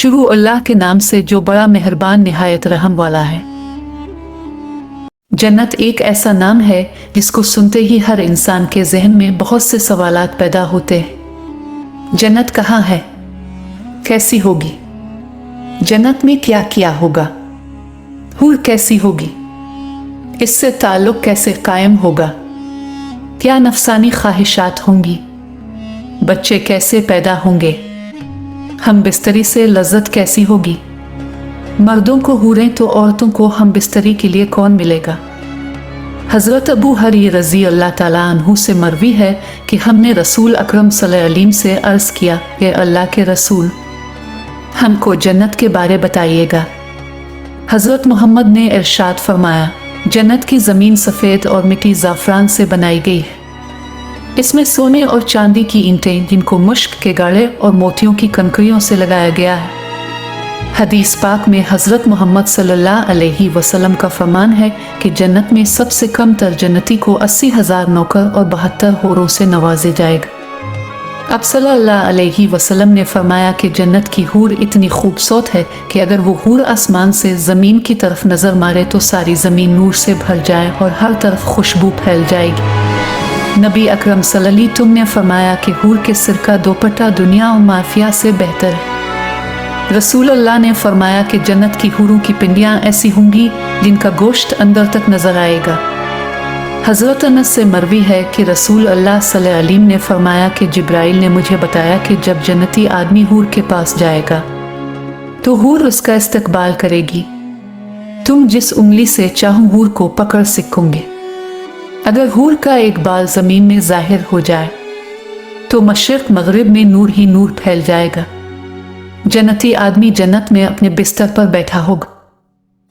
शुरू अल्लाह के नाम से जो बड़ा मेहरबान निहायत रहम वाला है। जन्नत एक ऐसा नाम है जिसको सुनते ही हर इंसान के जहन में बहुत से सवालात पैदा होते हैं। जन्नत कहाँ है, कैसी होगी, जन्नत में क्या क्या होगा, हूर कैसी होगी, इससे ताल्लुक कैसे कायम होगा, क्या नफसानी ख्वाहिशात होंगी, बच्चे कैसे पैदा होंगे, हम बिस्तरी से लज्जत कैसी होगी, मर्दों को हूरें तो औरतों को हम बिस्तरी के लिए कौन मिलेगा। हज़रत अबू हरी रज़ी अल्लाह ताला अन्हु से मरवी है कि हमने रसूल अकरम सल्लल्लाहु अलैहि वसल्लम से अर्ज़ किया कि अल्लाह के रसूल, हमको जन्नत के बारे बताइएगा। हज़रत मोहम्मद ने इरशाद फरमाया, जन्नत की ज़मीन सफ़ेद और मिट्टी ज़ाफ़रान से बनाई गई है। इसमें सोने और चांदी की ईंटें जिनको मुश्क के गाड़े और मोतियों की कंकड़ियों से लगाया गया है। हदीस पाक में हज़रत मोहम्मद सल्लल्लाहु अलैहि वसल्लम का फरमान है कि जन्नत में सबसे कम तर जन्नती को 80,000 नौकर और 72 होरों से नवाजे जाएगा। अब सल्लल्लाहु अलैहि वसल्लम ने फरमाया कि जन्नत की हूर इतनी खूबसूरत है कि अगर वो हूर आसमान से ज़मीन की तरफ नज़र मारे तो सारी ज़मीन नूर से भर जाए और हर तरफ खुशबू फैल जाएगी। नबी अकरम सल्लल्लाहु अलैहि वसल्लम ने फरमाया कि हूर के सिर का दोपट्टा दुनिया और माफिया से बेहतर है। रसूल अल्लाह ने फरमाया कि जन्नत की हूरों की पिंडियाँ ऐसी होंगी जिनका गोश्त अंदर तक नजर आएगा। हज़रत अनस से मरवी है कि रसूल अल्लाह सल्लल्लाहु अलैहि वसल्लम ने फरमाया कि जिब्राइल ने मुझे बताया कि जब जन्नती आदमी हूर के पास जाएगा तो हूर उसका इस्तकबाल करेगी। तुम जिस उंगली से चाहो हूर को पकड़ सकोगे। अगर हूर का एक बाल जमीन में जाहिर हो जाए तो मशरिक मगरिब में नूर ही नूर फैल जाएगा। जन्नती आदमी जन्नत में अपने बिस्तर पर बैठा होगा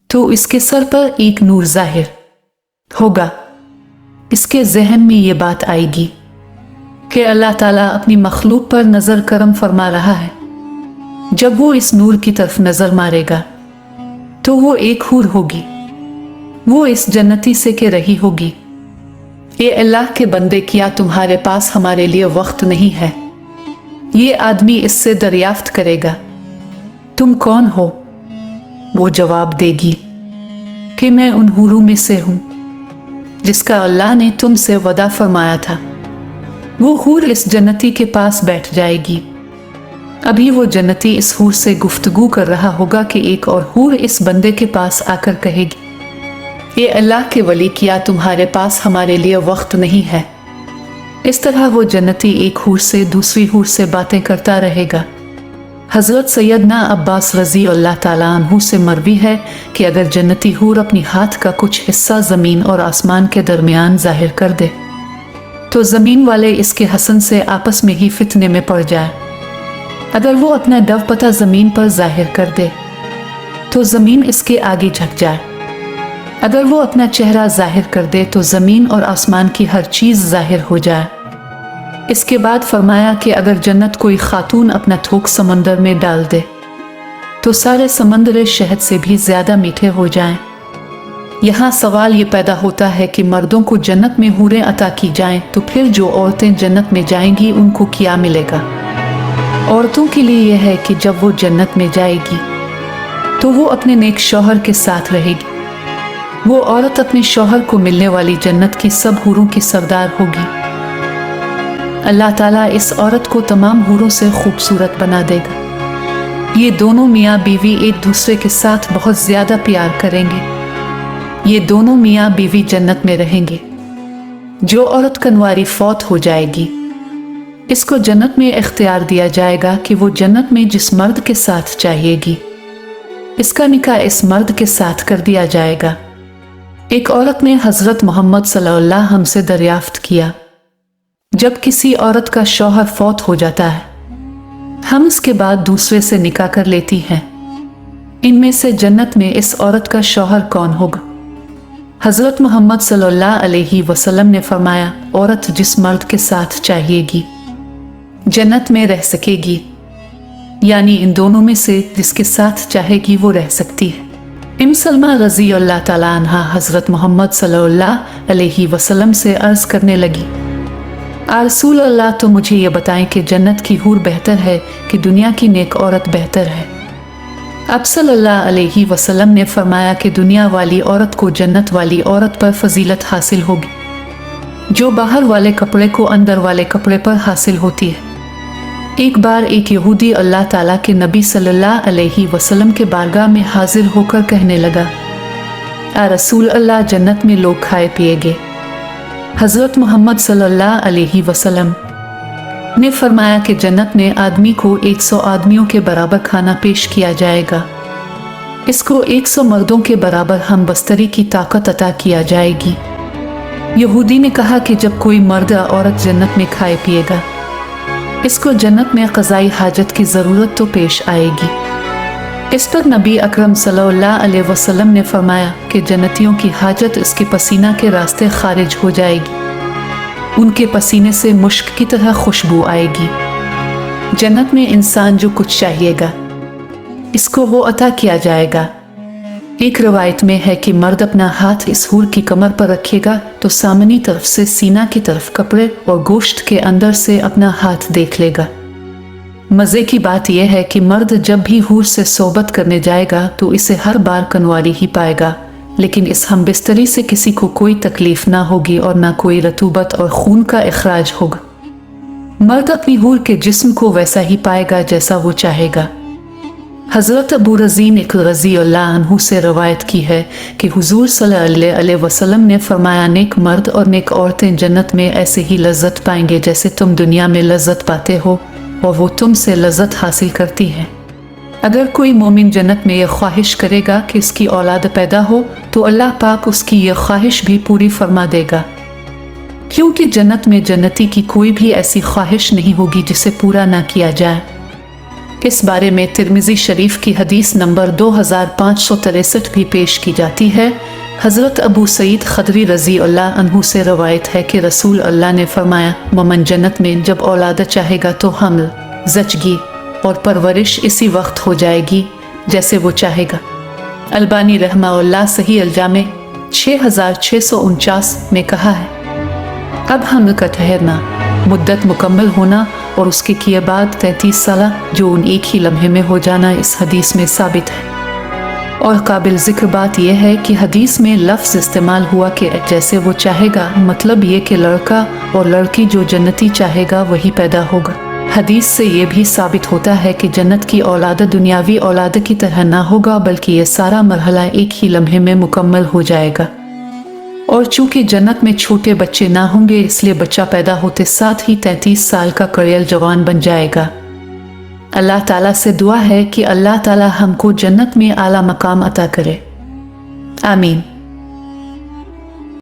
तो इसके सर पर एक नूर जाहिर होगा। इसके जहन में ये बात आएगी कि अल्लाह ताला अपनी मखलूक पर नजर करम फरमा रहा है। जब वो इस नूर की तरफ नजर मारेगा तो वो एक हूर होगी। वो इस जन्नती से के रही होगी, ये अल्लाह के बंदे, क्या तुम्हारे पास हमारे लिए वक्त नहीं है। ये आदमी इससे दरियाफ्त करेगा, तुम कौन हो। वो जवाब देगी कि मैं उन हूरों में से हूं जिसका अल्लाह ने तुमसे वदा फरमाया था। वो हूर इस जन्नती के पास बैठ जाएगी। अभी वो जन्नती इस हूर से गुफ्तगू कर रहा होगा कि एक और हूर इस बंदे के पास आकर कहेगी, ये अल्लाह के वली, क्या तुम्हारे पास हमारे लिए वक्त नहीं है। इस तरह वो जन्नती एक हूर से दूसरी हूर से बातें करता रहेगा। हज़रत सैयदना अब्बास रज़ी अल्लाह ताला अन्हु से मरवी है कि अगर जन्नती हूर अपनी हाथ का कुछ हिस्सा ज़मीन और आसमान के दरमियान जाहिर कर दे तो ज़मीन वाले इसके हसन से आपस में ही फितने में पड़ जाए। अगर वो अपना डव पता ज़मीन पर जाहिर कर दे तो ज़मीन इसके आगे झुक जाए। अगर वो अपना चेहरा जाहिर कर दे तो ज़मीन और आसमान की हर चीज़ जाहिर हो जाए। इसके बाद फरमाया कि अगर जन्नत कोई खातून अपना थूक समंदर में डाल दे तो सारे समंदर शहद से भी ज़्यादा मीठे हो जाएं। यहाँ सवाल ये पैदा होता है कि मर्दों को जन्नत में हूरें अता की जाएं तो फिर जो औरतें जन्नत में जाएंगी उनको क्या मिलेगा। औरतों के लिए यह है कि जब वो जन्नत में जाएगी तो वो अपने नेक शौहर के साथ रहेगी। वो औरत अपने शौहर को मिलने वाली जन्नत की सब हूरों की सरदार होगी। अल्लाह ताला इस औरत को तमाम हूरों से खूबसूरत बना देगा। ये दोनों मियाँ बीवी एक दूसरे के साथ बहुत ज्यादा प्यार करेंगे। ये दोनों मियाँ बीवी जन्नत में रहेंगे। जो औरत कन्वारी फौत हो जाएगी इसको जन्नत में इख्तियार दिया जाएगा कि वो जन्नत में जिस मर्द के साथ चाहेगी इसका निकाह इस मर्द के साथ कर दिया जाएगा। एक औरत ने हज़रत मोहम्मद सल्लल्लाहु अलैहि वसल्लम हमसे दरियाफ्त किया, जब किसी औरत का शौहर फौत हो जाता है हम इसके बाद दूसरे से निकाह कर लेती हैं, इनमें से जन्नत में इस औरत का शौहर कौन होगा। हज़रत मोहम्मद सल्लल्लाहु अलैहि वसल्लम ने फरमाया, औरत जिस मर्द के साथ चाहिएगी जन्नत में रह सकेगी, यानी इन दोनों में से जिसके साथ चाहेगी वो रह सकती है। सलमा रज़ी अल्लाह ताला अन्हा हज़रत मोहम्मद सल्लल्लाहु अलैहि वसल्लम से अर्ज़ करने लगी, रसूल अल्लाह, तो मुझे ये बताएं कि जन्नत की हूर बेहतर है कि दुनिया की नेक औरत बेहतर है। अब सल्लल्लाहु अलैहि वसल्लम ने फरमाया कि दुनिया वाली औरत को जन्नत वाली औरत पर फजीलत हासिल होगी जो बाहर वाले कपड़े को अंदर वाले कपड़े पर हासिल होती है। एक बार एक यहूदी अल्लाह ताला के नबी सल्लल्लाहु अलैहि वसल्लम के बारगाह में हाजिर होकर कहने लगा, आ रसूल अल्लाह, जन्नत में लोग खाए पिएंगे। हज़रत मोहम्मद सल्लल्लाहु अलैहि वसल्लम ने फरमाया कि जन्नत में आदमी को 100 आदमियों के बराबर खाना पेश किया जाएगा। इसको 100 मर्दों के बराबर हम बस्तरी की ताकत अता किया जाएगी। यहूदी ने कहा कि जब कोई मर्द या औरत जन्नत में खाए पिएगा, इसको जन्नत में क़ज़ाई हाजत की ज़रूरत तो पेश आएगी। इस पर नबी अकरम सल्लल्लाहु अलैहि वसल्लम ने फरमाया कि जन्नतियों की हाजत इसके पसीना के रास्ते खारिज हो जाएगी। उनके पसीने से मुश्क की तरह खुशबू आएगी। जन्नत में इंसान जो कुछ चाहिएगा इसको वो अता किया जाएगा। एक रवायत में है कि मर्द अपना हाथ इस हूर की कमर पर रखेगा तो सामनी तरफ से सीना की तरफ कपड़े और गोश्त के अंदर से अपना हाथ देख लेगा। मज़े की बात यह है कि मर्द जब भी हूर से सोबत करने जाएगा तो इसे हर बार कनवारी ही पाएगा, लेकिन इस हम बिस्तरी से किसी को कोई तकलीफ ना होगी और ना कोई रतूबत और खून का इखराज होगा। मर्द अपनी हूर के जिस्म को वैसा ही पाएगा जैसा वो चाहेगा। हज़रत अबू रज़ीन रज़ी अल्लाह अन्हु से रवायत की है कि हुजूर सल्लल्लाहु अलैहि वसल्लम ने फरमाया, नेक मर्द और नेक औरतें जन्नत में ऐसे ही लज्जत पाएंगे जैसे तुम दुनिया में लज्जत पाते हो और वो तुमसे लज्जत हासिल करती है। अगर कोई मोमिन जन्नत में यह ख्वाहिश करेगा कि इसकी औलाद पैदा हो तो अल्लाह पाक उसकी यह ख्वाहिश भी पूरी फरमा देगा, क्योंकि जन्नत में जन्नती की कोई भी ऐसी ख्वाहिश नहीं होगी जिसे पूरा ना किया जाए। इस बारे में तिर्मिज़ी शरीफ की हदीस नंबर 2563 भी पेश की जाती है। हज़रत अबू सईद खदरी रज़ी अल्लाह अन्हु से रवायत है कि रसूल अल्लाह ने फरमाया, मोमिन जन्नत में जब औलाद चाहेगा तो हमल, ज़चगी और परवरिश इसी वक्त हो जाएगी जैसे वो चाहेगा। अलबानी रहमाउल्लाह सही अलजामे 6649 में कहा है, अब हमल का ठहरना, मुद्दत मुकम्मल होना और उसके किए बाद 33 साल जो उन एक ही लम्हे में हो जाना इस हदीस में साबित है। और काबिल ज़िक्र बात यह है कि हदीस में लफ्ज़ इस्तेमाल हुआ कि जैसे वो चाहेगा, मतलब ये कि लड़का और लड़की जो जन्नती चाहेगा वही पैदा होगा। हदीस से ये भी साबित होता है कि जन्नत की औलाद दुनियावी औलाद की तरह ना होगा, बल्कि ये सारा मरहला एक ही लम्हे में मुकम्मल हो जाएगा। और चूंकि जन्नत में छोटे बच्चे ना होंगे, इसलिए बच्चा पैदा होते साथ ही 33 साल का कड़ियल जवान बन जाएगा। अल्लाह ताला से दुआ है कि अल्लाह ताला हमको जन्नत में आला मकाम अता करे। आमीन।